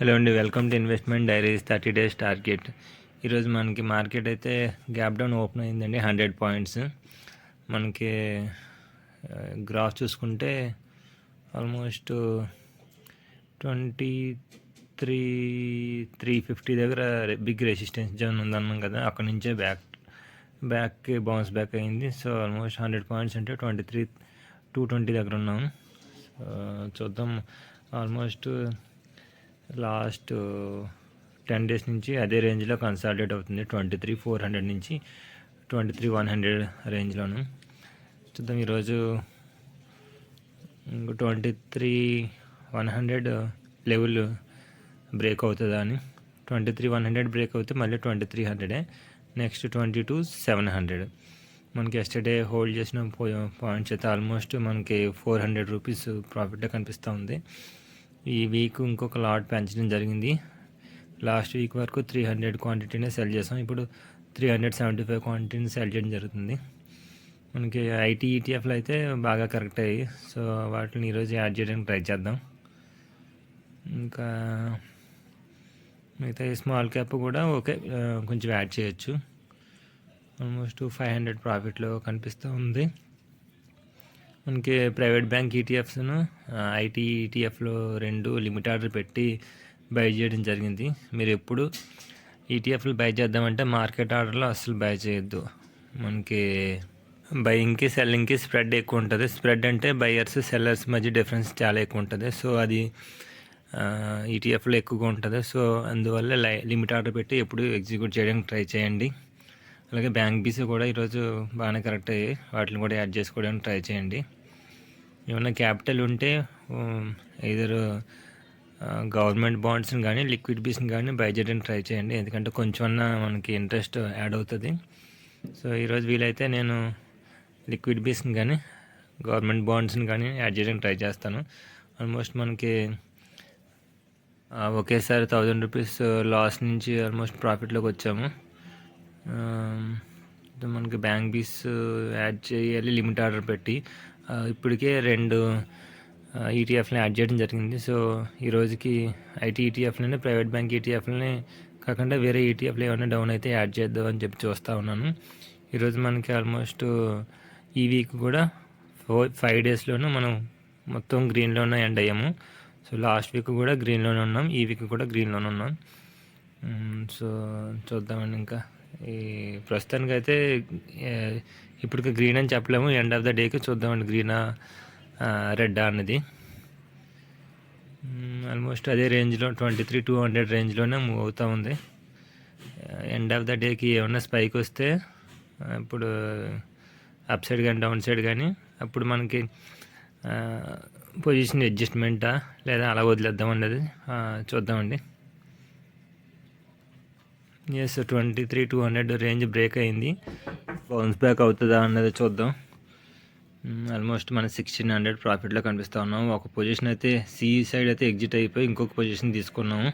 Hello అండి, welcome to investment diaries 30 days target. ఈరోజు మనకి మార్కెట్ అయితే గ్యాప్ డౌన్ ఓపెన్ అయిందండి 100 పాయింట్స్. మనకి గ్రాఫ్ చూసుకుంటే ఆల్మోస్ట్ 350 దగ్గర బిగ్ రెసిస్టెన్స్ జోన్ ఉందన్నాం కదా, అక్కడ నుంచే బ్యాక్కి బౌన్స్ బ్యాక్ అయింది. సో ఆల్మోస్ట్ 100 పాయింట్స్ అంటే 220 దగ్గర ఉన్నాము. చూద్దాం. ఆల్మోస్ట్ లాస్ట్ 10 డేస్ నుంచి అదే రేంజ్లో కన్సాలిడేట్ అవుతుంది. 23,400 నుంచి 23,100 రేంజ్లోను. చూద్దాం ఈరోజు 23,100 లెవెల్ బ్రేక్ అవుతుందా అని. 23,100 బ్రేక్ అవుతే మళ్ళీ 2300, నెక్స్ట్ 22,700. మనకి ఎస్టర్డే హోల్డ్ చేసిన పాయింట్స్ అయితే ఆల్మోస్ట్ మనకి 400 రూపీస్ ప్రాఫిట్లో కనిపిస్తూ ఉంది. ఈ వీక్ ఇంకొక లాట్ పెంచడం జరిగింది. లాస్ట్ వీక్ వరకు 300 క్వాంటిటీనే సెల్ చేసాం. ఇప్పుడు 375 క్వాంటిటీని సెల్ చేయడం జరుగుతుంది. మనకి ఐటీ ఈటీఎఫ్లు అయితే బాగా కరెక్ట్ అయ్యాయి. సో వాటిని ఈరోజు యాడ్ చేయడానికి ట్రై చేద్దాం. ఇంకా మిగతా స్మాల్ క్యాప్ కూడా ఓకే, కొంచెం యాడ్ చేయొచ్చు. ఆల్మోస్ట్ 500 ప్రాఫిట్లో కనిపిస్తూ ఉంది. మనకి ప్రైవేట్ బ్యాంక్ ఈటీఎఫ్స్ను ఐటీ ఈటీఎఫ్లో 2 లిమిట్ ఆర్డర్ పెట్టి బై చేయడం జరిగింది. మీరు ఎప్పుడు ఈటీఎఫ్లు బై చేద్దామంటే మార్కెట్ ఆర్డర్లో అస్సలు బై చేయొద్దు. మనకి బయింగ్కి సెల్లింగ్కి స్ప్రెడ్ ఎక్కువ ఉంటుంది. స్ప్రెడ్ అంటే బయర్స్ సెల్లర్స్ మధ్య డిఫరెన్స్ చాలా ఎక్కువ ఉంటుంది. సో అది ఈటీఎఫ్లో ఎక్కువగా ఉంటుంది. సో అందువల్ల లిమిట్ ఆర్డర్ పెట్టి ఎప్పుడు ఎగ్జిక్యూట్ చేయడానికి ట్రై చేయండి. అలాగే బ్యాంక్ బీసీ కూడా ఈరోజు బాగానే కరెక్ట్ అయ్యాయి. వాటిని కూడా యాడ్ చేసుకోవడానికి ట్రై చేయండి. ఏమైనా క్యాపిటల్ ఉంటే ఇద్దరు గవర్నమెంట్ బాండ్స్ని కానీ లిక్విడ్ బీస్ని కానీ బై చేయడానికి ట్రై చేయండి. ఎందుకంటే కొంచెం మనకి ఇంట్రెస్ట్ యాడ్ అవుతుంది. సో ఈరోజు వీలైతే నేను లిక్విడ్ బీస్ని కానీ గవర్నమెంట్ బాండ్స్ని కానీ యాడ్ చేయడానికి ట్రై చేస్తాను. ఆల్మోస్ట్ మనకి ఒకేసారి 1000 రూపీస్ లాస్ నుంచి ఆల్మోస్ట్ ప్రాఫిట్లోకి వచ్చాము. మనకి బ్యాంక్ బీస్ యాడ్ చేయాలి లిమిట్ ఆర్డర్ పెట్టి. ఇప్పటికే 2 ఈటీఎఫ్ని యాడ్ చేయడం జరిగింది. సో ఈరోజుకి ఐటీ ఈటీఎఫ్లని ప్రైవేట్ బ్యాంక్ ఈటీఎఫ్లని కాకుండా వేరే ఈటీఎఫ్లు ఏమైనా డౌన్ అయితే యాడ్ చేద్దాం అని చెప్పి చూస్తూ ఉన్నాను. ఈరోజు మనకి ఆల్మోస్ట్ ఈ వీక్ కూడా 5 డేస్లోనూ మనం మొత్తం గ్రీన్లోనే ఎండ్ అయ్యాము. సో లాస్ట్ వీక్ కూడా గ్రీన్లోనే ఉన్నాం, ఈ వీక్ కూడా గ్రీన్లోనే ఉన్నాం. సో చూద్దామండి. ఇంకా ఈ ప్రస్తుతానికి అయితే ఇప్పటికి గ్రీన్ అని చెప్పలేము. ఎండ్ ఆఫ్ ద డేకి చూద్దామండి గ్రీనా రెడ్డా అన్నది. ఆల్మోస్ట్ అదే రేంజ్లో 23,200 రేంజ్లోనే మూవ్ అవుతూ ఉంది. ఎండ్ ఆఫ్ ద డేకి ఏమన్నా స్పైక్ వస్తే ఇప్పుడు అప్ సైడ్ కానీ డౌన్ సైడ్ కానీ అప్పుడు మనకి పొజిషన్ అడ్జస్ట్మెంటా లేదా అలా వదిలేద్దామండి, అది చూద్దామండి. ఎస్, 23,200 రేంజ్ బ్రేక్ అయింది. బౌన్స్ బ్యాక్ అవుతుందా అన్నది చూద్దాం. ఆల్మోస్ట్ మనం 1,600 ప్రాఫిట్లో కనిపిస్తూ ఉన్నాము. ఒక పొజిషన్ అయితే సి సైడ్ అయితే ఎగ్జిట్ అయిపోయి ఇంకొక పొజిషన్ తీసుకున్నాము.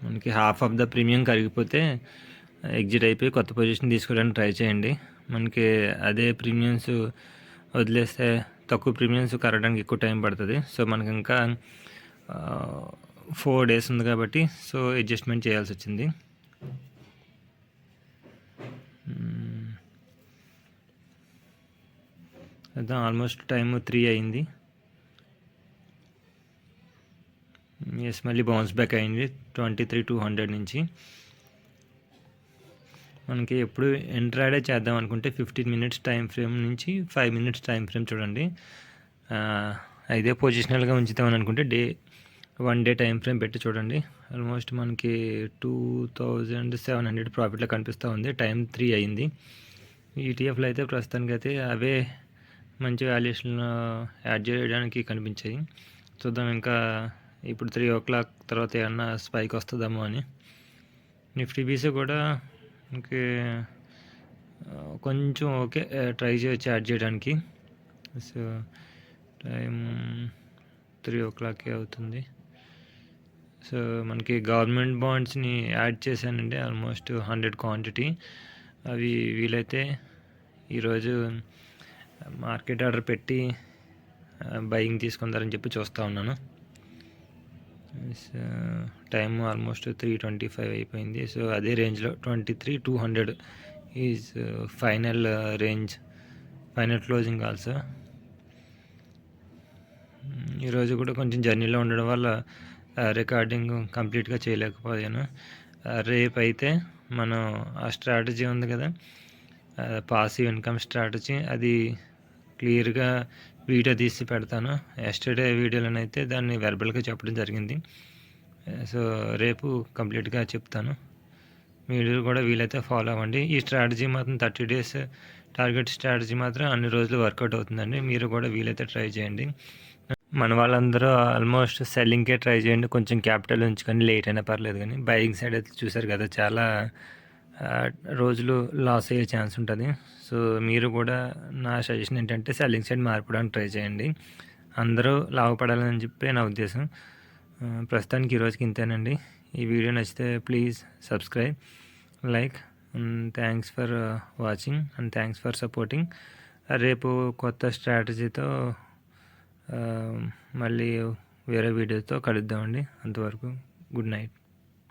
మనకి హాఫ్ ఆఫ్ ద ప్రీమియం కరిగిపోతే ఎగ్జిట్ అయిపోయి కొత్త పొజిషన్ తీసుకోవడానికి ట్రై చేయండి. మనకి అదే ప్రీమియమ్స్ వదిలేస్తే తక్కువ ప్రీమియమ్స్ కరగడానికి ఎక్కువ టైం పడుతుంది. సో మనకి ఇంకా 4 డేస్ ఉంది కాబట్టి సో అడ్జస్ట్మెంట్ చేయాల్సి వచ్చింది. అదే ఆల్మోస్ట్ టైం 3 అయింది. ఎస్, మళ్ళీ బౌన్స్ బ్యాక్ అయింది 23,200 నుంచి. మనకి ఎప్పుడు ఎంట్రాడే చేద్దాం అనుకుంటే 15 మినిట్స్ టైం ఫ్రేమ్ నుంచి 5 మినిట్స్ టైం ఫ్రేమ్ చూడండి. ఇదే పొజిషనల్గా ఉంచుతామని అనుకుంటే 1 డే టైం ఫ్రేమ్ పెట్టి చూడండి. ఆల్మోస్ట్ మనకి 2,700 ప్రాఫిట్లో కనిపిస్తూ ఉంది. టైం 3 అయింది. ఈటీఎఫ్లు అయితే ప్రస్తుతానికి అయితే అవే మంచి వాల్యుయేషన్ యాడ్ చేయడానికి కనిపించాయి. చూద్దాం ఇంకా ఇప్పుడు 3 o'clock తర్వాత ఏమన్నా స్పైక్ వస్తుందేమో అని. నిఫ్టీ బీసీ కూడా ఇంకే కొంచెం ఓకే, ట్రై చేయొచ్చు యాడ్ చేయడానికి. సో టైం 3 o'clock అవుతుంది. సో మనకి గవర్నమెంట్ బాండ్స్ని యాడ్ చేశానండి ఆల్మోస్ట్ 100 క్వాంటిటీ. అవి వీలైతే ఈరోజు మార్కెట్ ఆర్డర్ పెట్టి బయింగ్ తీసుకుందారని చెప్పి చూస్తూ ఉన్నాను. టైం ఆల్మోస్ట్ 3:25 అయిపోయింది. సో అదే రేంజ్లో 23,200 is final range, final closing also. ఈరోజు కూడా కొంచెం జర్నీలో ఉండడం వల్ల రికార్డింగ్ కంప్లీట్గా చేయలేకపోయాను. రేపు అయితే మనం ఆ స్ట్రాటజీ ఉంది కదా, పాసివ్ ఇన్కమ్ స్ట్రాటజీ, అది క్లియర్గా వీడియో తీసి పెడతాను. ఎస్టర్డే వీడియోలోనైతే దాన్ని వెర్బల్గా చెప్పడం జరిగింది. సో రేపు కంప్లీట్గా చెప్తాను. మీరు కూడా వీలైతే ఫాలో అవ్వండి. ఈ స్ట్రాటజీ మాత్రం 30 days టార్గెట్ స్ట్రాటజీ మాత్రం అన్ని రోజులు వర్కౌట్ అవుతుందండి. మీరు కూడా వీలైతే ట్రై చేయండి. మన వాళ్ళందరూ ఆల్మోస్ట్ సెల్లింగ్కే ట్రై చేయండి. కొంచెం క్యాపిటల్ ఉంచుకొని లేట్ అయినా పర్లేదు, కానీ బయింగ్ సైడ్ అయితే చూసారు కదా, చాలా రోజులు లాస్ అయ్యే ఛాన్స్ ఉంటుంది. సో మీరు కూడా, నా సజెషన్ ఏంటంటే సెల్లింగ్ సైడ్ మార్పడానికి ట్రై చేయండి. అందరూ లాభపడాలని చెప్పి నా ఉద్దేశం. ప్రస్తుతానికి ఈరోజుకి ఇంతేనండి. ఈ వీడియో నచ్చితే please subscribe, like. Thanks for watching and thanks for supporting. రేపు కొత్త స్ట్రాటజీతో మళ్ళీ వేరే వీడియోతో కలుద్దామండి. అంతవరకు గుడ్ నైట్.